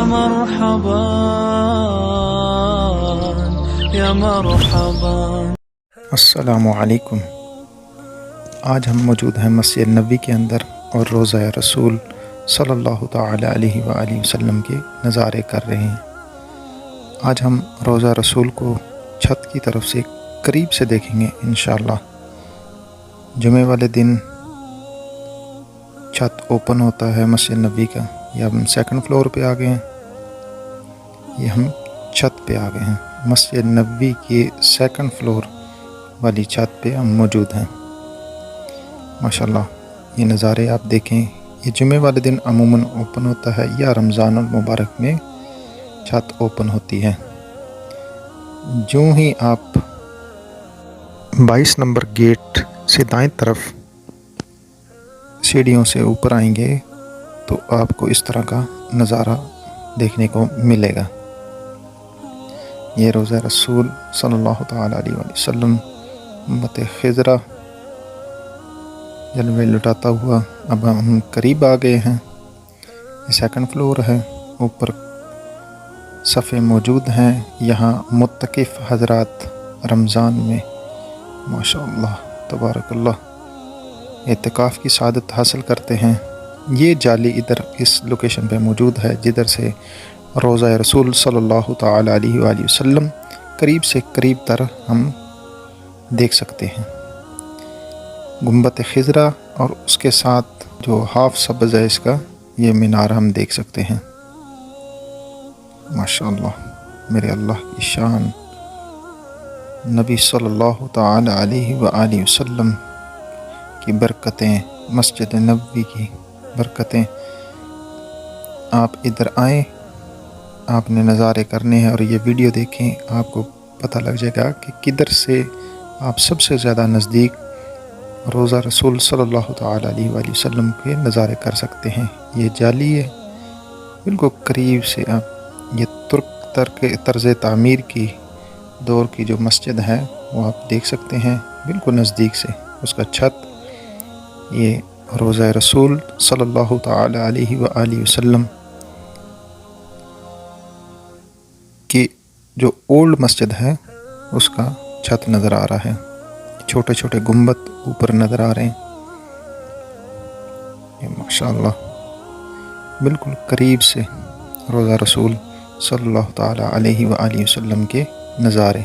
مرحبا یا مرحبا۔ السلام علیکم۔ آج ہم موجود ہیں مسجد نبوی کے اندر اور روضہ رسول صلی اللہ تعالی علیہ وآلہ وسلم کے نظارے کر رہے ہیں۔ آج ہم روضہ رسول کو چھت کی طرف سے قریب سے دیکھیں گے انشاءاللہ۔ جمعہ والے دن چھت اوپن ہوتا ہے مسجد نبوی کا۔ یہ ہم سیکنڈ فلور پہ آ گئے ہیں، یہ ہم چھت پہ آ گئے ہیں۔ مسجد نبوی کے سیکنڈ فلور والی چھت پہ ہم موجود ہیں۔ ماشاءاللہ یہ نظارے آپ دیکھیں۔ یہ جمعہ والے دن عموماً اوپن ہوتا ہے یا رمضان المبارک میں چھت اوپن ہوتی ہے۔ جو ہی آپ 22 نمبر گیٹ سے دائیں طرف سیڑھیوں سے اوپر آئیں گے تو آپ کو اس طرح کا نظارہ دیکھنے کو ملے گا۔ یہ روضہ رسول صلی اللہ تعالیٰ علیہ وآلہ وسلم امت خضرہ جلوے لٹاتا ہوا اب ہم قریب آ گئے ہیں۔ یہ سیکنڈ فلور ہے، اوپر صفحے موجود ہیں۔ یہاں متقف حضرات رمضان میں ماشاءاللہ تبارک اللہ اعتکاف کی سعادت حاصل کرتے ہیں۔ یہ جالی ادھر اس لوکیشن پہ موجود ہے جدھر سے روضہ رسول صلی اللہ تعالی علیہ وآلہ وسلم قریب سے قریب تر ہم دیکھ سکتے ہیں۔ گنبد خضرہ اور اس کے ساتھ جو ہاف سبز ہے اس کا، یہ مینار ہم دیکھ سکتے ہیں۔ ماشاءاللہ میرے اللہ کی شان، نبی صلی اللہ تعالی علیہ وآلہ وسلم کی برکتیں، مسجد نبوی کی برکتیں۔ آپ ادھر آئیں، آپ نے نظارے کرنے ہیں اور یہ ویڈیو دیکھیں، آپ کو پتہ لگ جائے گا کہ کدھر سے آپ سب سے زیادہ نزدیک روضہ رسول صلی اللہ تعالی علیہ وآلہ وسلم کے نظارے کر سکتے ہیں۔ یہ جالی ہے، بالکل قریب سے آپ یہ ترک طرز تعمیر کی دور کی جو مسجد ہے وہ آپ دیکھ سکتے ہیں بالکل نزدیک سے۔ اس کا چھت، یہ روضہ رسول صلی اللہ تعالی علیہ وآلہ وسلم کی جو اولڈ مسجد ہے اس کا چھت نظر آ رہا ہے۔ چھوٹے چھوٹے گنبد اوپر نظر آ رہے ہیں۔ یہ ماشاءاللہ بالکل قریب سے روضہ رسول صلی اللہ تعالی علیہ وآلہ وسلم کے نظارے۔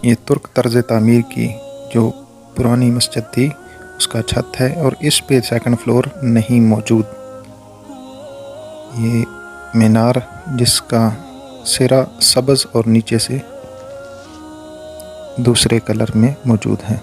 یہ ترک طرز تعمیر کی جو پرانی مسجد تھی اس کا چھت ہے اور اس پہ سیکنڈ فلور نہیں موجود۔ یہ مینار جس کا سرا سبز اور نیچے سے دوسرے کلر میں موجود ہے۔